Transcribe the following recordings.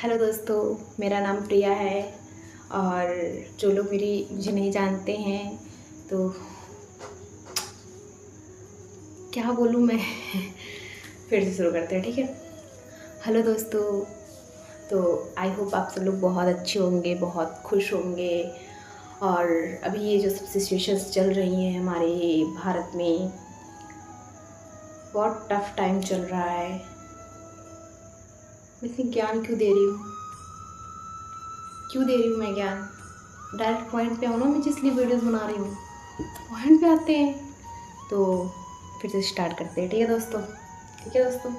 Hello दोस्तों, मेरा नाम प्रिया है। और जो लोग मुझे नहीं जानते हैं तो क्या बोलूँ मैं। फिर से शुरू करते हैं, ठीक है। हेलो दोस्तों, तो आई होप आप सब लोग बहुत अच्छे होंगे, बहुत खुश होंगे। और अभी ये जो सब सिचुएशंस चल रही हैं हमारे भारत में, बहुत टफ टाइम चल रहा है। मैं इतनी ज्ञान क्यों दे रही हूँ मैं ज्ञान? डायरेक्ट पॉइंट पे आओ ना, मैं जिस लिए वीडियोस बना रही हूँ पॉइंट पे आते हैं। तो फिर से स्टार्ट करते हैं, ठीक है दोस्तों।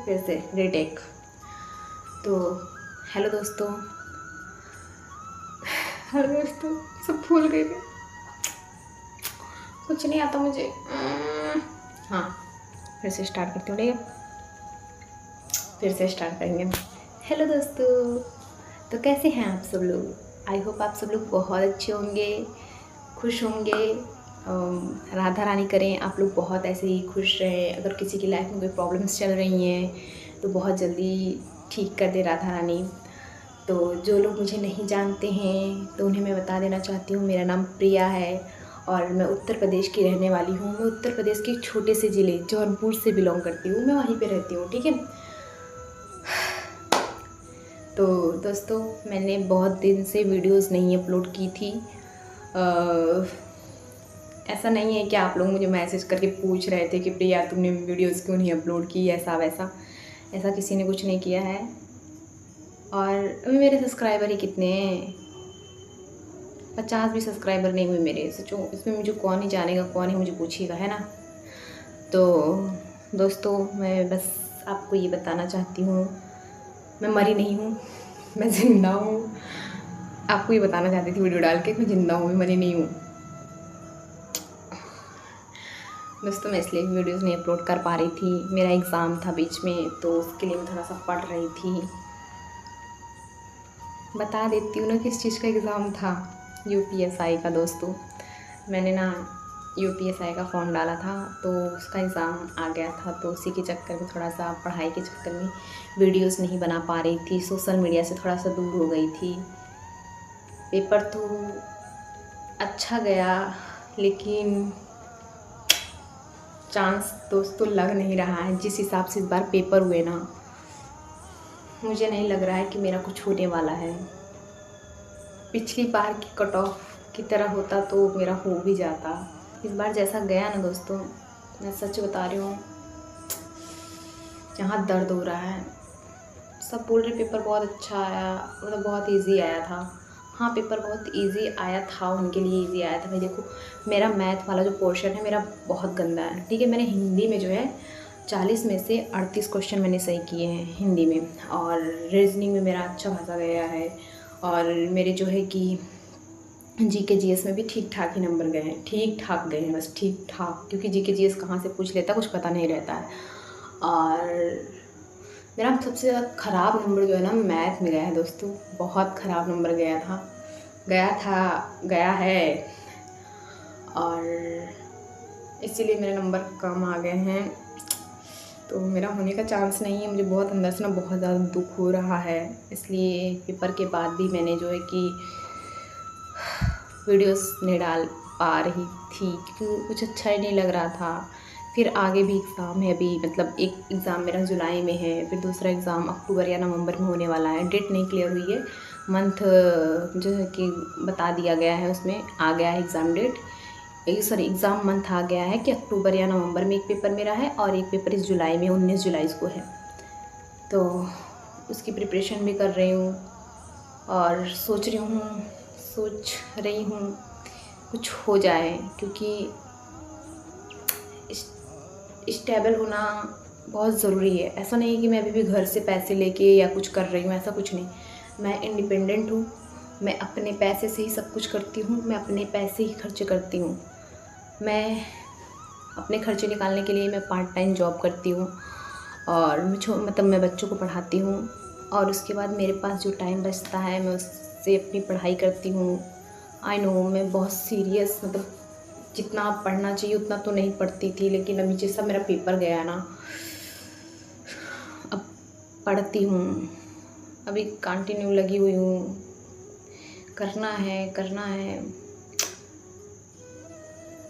फिर से रीटेक। तो हेलो दोस्तों, सब भूल गए थे, कुछ नहीं आता मुझे। हाँ, फिर से स्टार्ट करती हूँ, ठीक है। फिर से स्टार्ट करेंगे। हेलो दोस्तों, तो कैसे हैं आप सब लोग? आई होप आप सब लोग बहुत अच्छे होंगे, खुश होंगे। राधा रानी करें आप लोग बहुत ऐसे ही खुश रहें। अगर किसी की लाइफ में कोई प्रॉब्लम्स चल रही हैं तो बहुत जल्दी ठीक कर दे राधा रानी। तो जो लोग मुझे नहीं जानते हैं तो उन्हें मैं बता देना चाहती हूँ, मेरा नाम प्रिया है और मैं उत्तर प्रदेश की रहने वाली हूँ। मैं उत्तर प्रदेश के एक छोटे से ज़िले जौनपुर से बिलोंग करती हूँ, मैं वहीं पे रहती हूँ, ठीक है। तो दोस्तों, मैंने बहुत दिन से वीडियोस नहीं अपलोड की थी। ऐसा नहीं है कि आप लोग मुझे मैसेज करके पूछ रहे थे कि प्रिया तुमने वीडियोस क्यों नहीं अपलोड की, ऐसा वैसा। ऐसा किसी ने कुछ नहीं किया है। और अभी मेरे सब्सक्राइबर ही कितने हैं? 50 भी सब्सक्राइबर नहीं हुए मेरे। सोचो, इसमें मुझे कौन ही जानेगा, कौन ही मुझे पूछेगा, है ना। तो दोस्तों, मैं बस आपको ये बताना चाहती हूँ, मैं मरी नहीं हूँ, मैं ज़िंदा हूँ। आपको ये बताना चाहती थी वीडियो डाल के, मैं ज़िंदा हूँ, मैं मरी नहीं हूँ। दोस्तों, मैं इसलिए वीडियोस नहीं अपलोड कर पा रही थी, मेरा एग्ज़ाम था बीच में, तो उसके लिए मैं थोड़ा सा पढ़ रही थी। बता देती हूँ ना किस चीज़ का एग्ज़ाम था। यूपीएसआई का दोस्तों। मैंने ना यूपीएसआई का फॉर्म डाला था, तो उसका एग्ज़ाम आ गया था। तो उसी के चक्कर में, थोड़ा सा पढ़ाई के चक्कर में वीडियोस नहीं बना पा रही थी, सोशल मीडिया से थोड़ा सा दूर हो गई थी। पेपर तो अच्छा गया, लेकिन चांस दोस्तों लग नहीं रहा है। जिस हिसाब से इस बार पेपर हुए ना, मुझे नहीं लग रहा है कि मेरा कुछ होने वाला है। पिछली बार की कट ऑफ की तरह होता तो मेरा हो भी जाता। इस बार जैसा गया ना दोस्तों, मैं सच बता रही हूँ, यहाँ दर्द हो रहा है। सब बोल रहे पेपर बहुत अच्छा आया, मतलब बहुत इजी आया था। हाँ, पेपर बहुत इजी आया था, उनके लिए इजी आया था। भाई देखो, मेरा मैथ वाला जो पोर्शन है मेरा बहुत गंदा है, ठीक है। मैंने हिंदी में जो है 40 में से 38 क्वेश्चन मैंने सही किए हैं हिंदी में, और रीजनिंग में मेरा अच्छा खासा गया है। और मेरे जो है कि जीके जीएस में भी ठीक ठाक ही नंबर गए हैं, ठीक ठाक गए हैं, बस ठीक ठाक, क्योंकि जीके जीएस कहाँ से पूछ लेता कुछ पता नहीं रहता है। और मेरा सबसे ख़राब नंबर जो है ना, मैथ में गया है दोस्तों, बहुत ख़राब नंबर गया है। और इसीलिए मेरे नंबर कम आ गए हैं, तो मेरा होने का चांस नहीं है। मुझे बहुत अंदर से ना बहुत ज़्यादा दुख हो रहा है। इसलिए पेपर के बाद भी मैंने जो है कि वीडियोस नहीं डाल पा रही थी, क्योंकि कुछ अच्छा ही नहीं लग रहा था। फिर आगे भी एग्ज़ाम है अभी, मतलब एक एग्ज़ाम मेरा जुलाई में है, फिर दूसरा एग्ज़ाम अक्टूबर या नवंबर में होने वाला है। डेट नहीं क्लियर हुई है, मंथ जो है कि बता दिया गया है, उसमें आ गया है exam date, sorry exam month आ गया है कि अक्टूबर या नवंबर में एक पेपर मेरा है, और एक पेपर इस जुलाई में 19 जुलाई को है। तो उसकी प्रिपरेशन भी कर रही हूँ, और सोच रही हूँ कुछ हो जाए, क्योंकि स्टेबल होना बहुत ज़रूरी है। ऐसा नहीं है कि मैं अभी भी घर से पैसे लेके या कुछ कर रही हूँ, ऐसा कुछ नहीं। मैं इंडिपेंडेंट हूँ, मैं अपने पैसे से ही सब कुछ करती हूँ, मैं अपने पैसे ही खर्च करती हूँ। मैं अपने खर्चे निकालने के लिए मैं पार्ट टाइम जॉब करती हूँ, और मैं बच्चों को पढ़ाती हूँ, और उसके बाद मेरे पास जो टाइम बचता है मैं उससे अपनी पढ़ाई करती हूँ। आई नो, मैं बहुत सीरियस, मतलब जितना पढ़ना चाहिए उतना तो नहीं पढ़ती थी, लेकिन अभी जैसा मेरा पेपर गया ना, अब पढ़ती हूँ। अभी कंटिन्यू लगी हुई हूँ, करना है।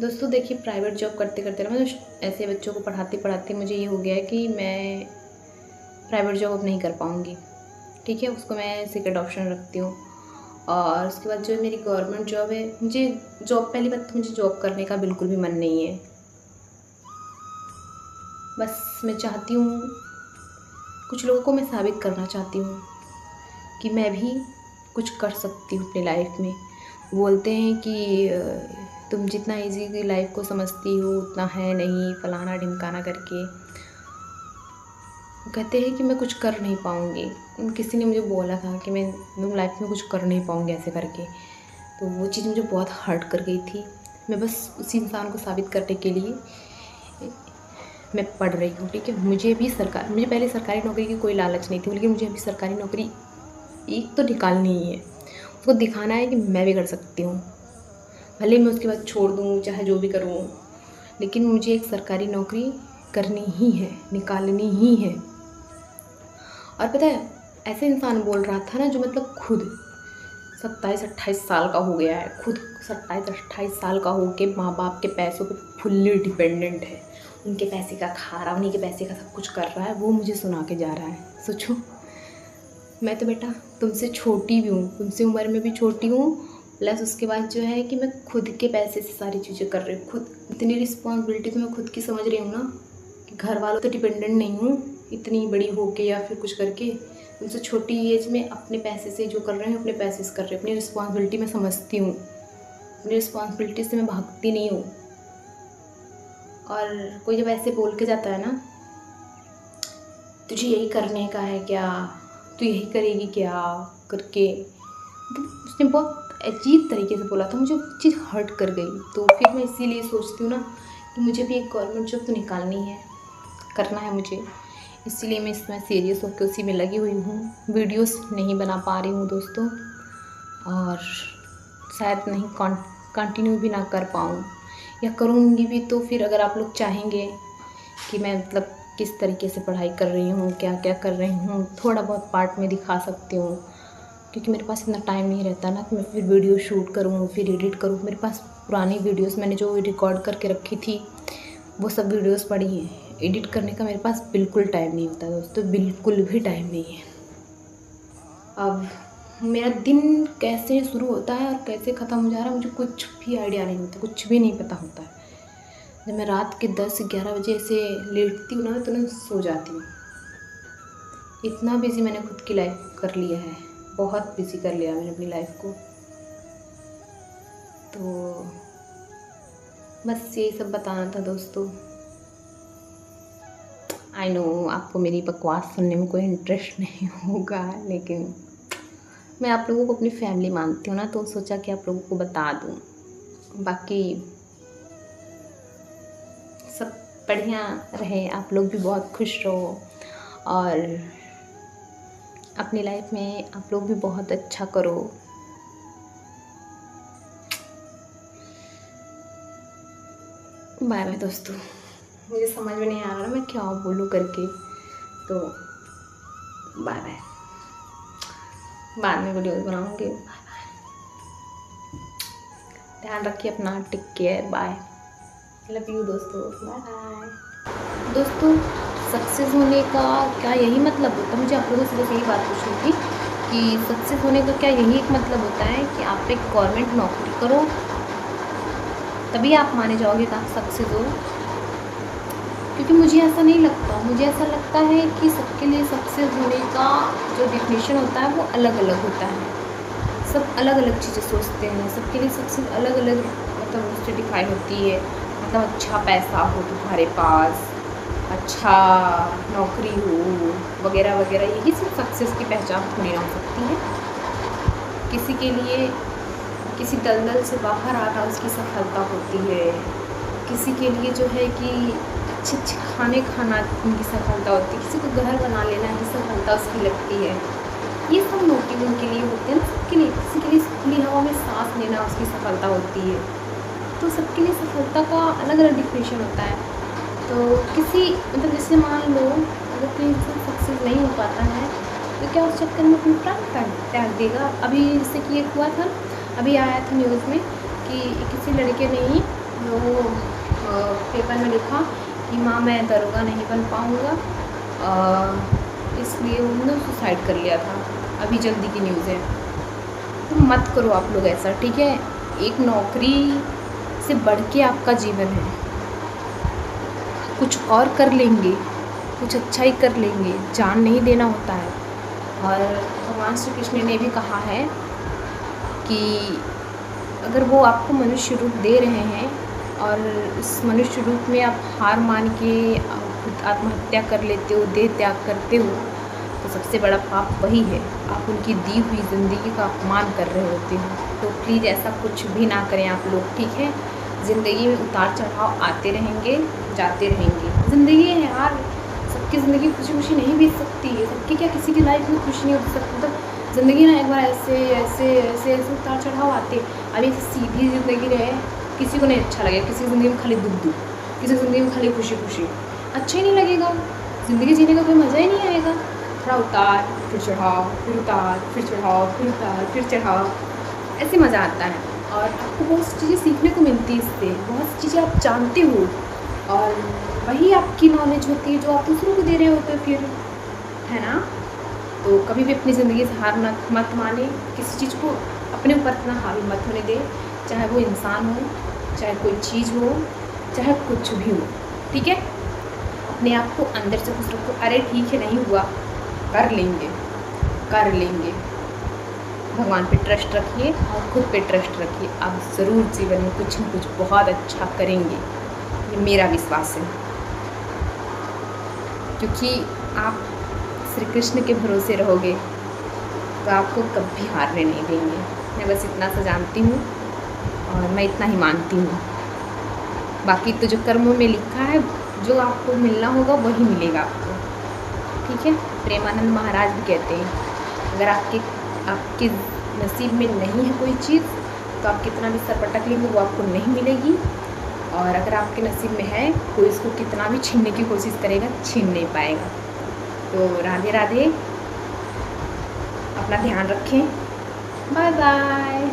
दोस्तों देखिए, प्राइवेट जॉब करते करते ना मैं ऐसे बच्चों को पढ़ाते पढ़ाते मुझे ये हो गया है कि मैं प्राइवेट जॉब अब नहीं कर पाऊँगी। ठीक है, उसको मैं सेकंड ऑप्शन रखती हूँ। और उसके बाद जो मेरी गवर्नमेंट जॉब है, मुझे जॉब, पहली बात तो मुझे जॉब करने का बिल्कुल भी मन नहीं है। बस मैं चाहती हूँ, कुछ लोगों को मैं साबित करना चाहती हूँ कि मैं भी कुछ कर सकती हूँ अपनी लाइफ में। बोलते हैं कि तुम जितना इजी लाइफ को समझती हो उतना है नहीं, फलाना ढिमकाना करके। वो कहते हैं कि मैं कुछ कर नहीं पाऊँगी। किसी ने मुझे बोला था कि तुम लाइफ में कुछ कर नहीं पाऊँगी ऐसे करके, तो वो चीज़ मुझे बहुत हर्ट कर गई थी। मैं बस उसी इंसान को साबित करने के लिए मैं पढ़ रही हूँ। ठीक है, मुझे पहले सरकारी नौकरी की कोई लालच नहीं थी, लेकिन मुझे अभी सरकारी नौकरी एक तो निकालनी ही है। उसको दिखाना है कि मैं भी कर सकती हूँ, भले मैं उसके बाद छोड़ दूँ, चाहे जो भी करूँ, लेकिन मुझे एक सरकारी नौकरी करनी ही है, निकालनी ही है। और पता है, ऐसे इंसान बोल रहा था ना जो मतलब खुद 27-28 साल का हो गया है, खुद 27-28 साल का हो के माँ बाप के पैसों पे फुल्ली डिपेंडेंट है, उनके पैसे का खा रहा, उन्हीं के पैसे का सब कुछ कर रहा है, वो मुझे सुना के जा रहा है। सोचो, मैं तो बेटा तुमसे छोटी भी हूँ, तुमसे उम्र में भी छोटी हूँ, प्लस उसके बाद जो है कि मैं खुद के पैसे से सारी चीज़ें कर रही हूँ। खुद इतनी रिस्पॉन्सिबिलिटी तो मैं खुद की समझ रही हूँ ना, कि घर वालों तो डिपेंडेंट नहीं हूँ इतनी बड़ी होके या फिर कुछ करके। उनसे छोटी एज में अपने पैसे से जो कर रहे हैं अपने पैसे से कर रहे हैं। अपनी रिस्पॉन्सिबिलिटी मैं समझती हूँ, अपनी रिस्पॉन्सिबिलिटी से मैं भागती नहीं हूँ। और कोई जब ऐसे बोल के जाता है ना, तुझे यही करने का है क्या, तू यही करेगी क्या करके, तो उसने बहुत अजीब तरीके से बोला था, मुझे वो चीज़ हर्ट कर गई। तो फिर मैं इसीलिए सोचती हूँ ना कि मुझे भी एक गवर्नमेंट जॉब तो निकालनी है, करना है मुझे। इसीलिए मैं इसमें सीरियस होकर उसी में लगी हुई हूँ। वीडियोस नहीं बना पा रही हूँ दोस्तों, और शायद नहीं कंटिन्यू भी ना कर पाऊँ, या करूँगी भी तो फिर अगर आप लोग चाहेंगे कि मैं मतलब किस तरीके से पढ़ाई कर रही हूँ, क्या क्या कर रही हूँ, थोड़ा बहुत पार्ट में दिखा सकती हूँ, क्योंकि मेरे पास इतना टाइम नहीं रहता ना कि मैं फिर वीडियो शूट करूँ, फिर एडिट करूँ। मेरे पास पुरानी वीडियोस मैंने जो रिकॉर्ड करके रखी थी वो सब वीडियोस पड़ी हैं। एडिट करने का मेरे पास बिल्कुल टाइम नहीं होता दोस्तों, बिल्कुल भी टाइम नहीं है। अब मेरा दिन कैसे शुरू होता है और कैसे ख़त्म हो जा रहा है मुझे कुछ भी आइडिया नहीं होता, कुछ भी नहीं पता होता है। जब मैं रात के 10-11 बजे ऐसे लेटती हूँ ना, तो मैं सो जाती हूँ। इतना बिज़ी मैंने खुद की लाइफ कर लिया है, बहुत बिज़ी कर लिया मैंने अपनी लाइफ को। तो बस यही सब बताना था दोस्तों। आई नो आपको मेरी बकवास सुनने में कोई इंटरेस्ट नहीं होगा, लेकिन मैं आप लोगों को अपनी फैमिली मानती हूँ ना, तो सोचा कि आप लोगों को बता दूँ। बाकी सब बढ़िया रहे, आप लोग भी बहुत खुश रहो, और अपनी लाइफ में आप लोग भी बहुत अच्छा करो। बाय बाय दोस्तों, मुझे समझ में नहीं आ रहा मैं क्या बोलूँ करके, तो बाय बाय, बाद में वीडियोस बनाऊँगी। बाय बाय, ध्यान रखिए अपना, take care, bye, love you दोस्तों, बाय बाय। दोस्तों, सक्सेस होने का क्या यही मतलब होता है? मुझे आप लोगों से बस यही बात पूछनी थी कि सक्सेस होने का क्या यही एक मतलब होता है कि आप एक गवर्नमेंट नौकरी करो तभी आप माने जाओगे कि आप सक्सेस हो? क्योंकि मुझे ऐसा नहीं लगता। मुझे ऐसा लगता है कि सबके लिए सक्सेस होने का जो डेफिनेशन होता है वो अलग अलग होता है। सब अलग अलग चीज़ें सोचते हैं, सबके लिए सक्सेस अलग अलग मतलब उससे डिफाइन होती है। मतलब अच्छा पैसा हो तुम्हारे पास, अच्छा नौकरी हो, वगैरह वगैरह, यही सब सक्सेस की पहचान थोड़ी ना हो सकती है। किसी के लिए किसी दलदल से बाहर आना उसकी सफलता होती है, किसी के लिए जो है कि अच्छे अच्छे खाने खाना उनकी सफलता होती है, किसी को घर बना लेना ही सफलता उसकी लगती है। ये सब मोटिव उनके लिए होते हैं ना, सबके लिए। किसी के लिए खुली हवा में सांस लेना उसकी सफलता होती है। तो सबके लिए सफलता का अलग अलग डिफिनेशन होता है। तो किसी मतलब जैसे मान लो अगर कोई इंसान सक्सेस नहीं हो पाता है तो क्या उस चक्कर में अपनी प्राण त्याग देगा? अभी जैसे कि एक हुआ था, अभी आया था न्यूज़ में कि किसी लड़के ने ही वो पेपर में लिखा कि माँ मैं दरोगा नहीं बन पाऊँगा, इसलिए उन्होंने सुसाइड कर लिया था। अभी जल्दी की न्यूज़ है। तो मत करो आप लोग ऐसा, ठीक है? एक नौकरी से बढ़ के आपका जीवन है, कुछ और कर लेंगे, कुछ अच्छा ही कर लेंगे, जान नहीं देना होता है। और भगवान श्री कृष्ण ने भी कहा है कि अगर वो आपको मनुष्य रूप दे रहे हैं और इस मनुष्य रूप में आप हार मान के खुद आत्महत्या कर लेते हो, देह त्याग करते हो, तो सबसे बड़ा पाप वही है। आप उनकी दी हुई ज़िंदगी का अपमान कर रहे होते हो। तो प्लीज़ ऐसा कुछ भी ना करें आप लोग, ठीक है? ज़िंदगी में उतार चढ़ाव आते रहेंगे, जाते रहेंगे। ज़िंदगी है यार, सबकी ज़िंदगी खुशी खुशी नहीं बीत सकती है। सबकी क्या किसी की लाइफ में खुशी नहीं हो सकती? मतलब ज़िंदगी ना एक बार ऐसे ऐसे ऐसे ऐसे उतार चढ़ाव आते। अभी सीधी ज़िंदगी रहे, किसी को नहीं अच्छा लगेगा। किसी की ज़िंदगी में खाली दुख दुख, किसी की ज़िंदगी में खाली खुशी खुशी, अच्छा ही नहीं लगेगा। ज़िंदगी जीने का कोई मज़ा ही नहीं आएगा। थोड़ा उतार फिर चढ़ाव, फिर उतार फिर चढ़ाव, फिर उतार फिर चढ़ाव, ऐसे मज़ा आता है। और आपको बहुत सी चीज़ें सीखने को मिलती है इससे, बहुत सी चीज़ें आप जानते हो और वही आपकी नॉलेज होती है जो आप दूसरों को दे रहे होते हो फिर, है ना? तो कभी भी अपनी ज़िंदगी से हार मत माने, किसी चीज़ को अपने ऊपर इतना हावी मत होने दे, चाहे वो इंसान हो, चाहे कोई चीज़ हो, चाहे कुछ भी हो, ठीक है? अपने आप को अंदर से खुश रखो। अरे ठीक है, नहीं हुआ, कर लेंगे, कर लेंगे। भगवान पे ट्रस्ट रखिए और खुद पे ट्रस्ट रखिए, आप ज़रूर जीवन में कुछ न कुछ बहुत अच्छा करेंगे, ये मेरा विश्वास है। क्योंकि आप श्री कृष्ण के भरोसे रहोगे तो आपको कभी हारने नहीं देंगे। मैं बस इतना सा जानती हूँ और मैं इतना ही मानती हूँ। बाकी तो जो कर्मों में लिखा है, जो आपको मिलना होगा वही मिलेगा आपको, ठीक है? प्रेमानंद महाराज भी कहते हैं अगर आपके नसीब में नहीं है कोई चीज़ तो आप कितना भी सर पटक लेंगे वो आपको नहीं मिलेगी, और अगर आपके नसीब में है कोई इसको कितना भी छीनने की कोशिश करेगा, छीन नहीं पाएगा। तो राधे राधे, अपना ध्यान रखें, बाय बाय।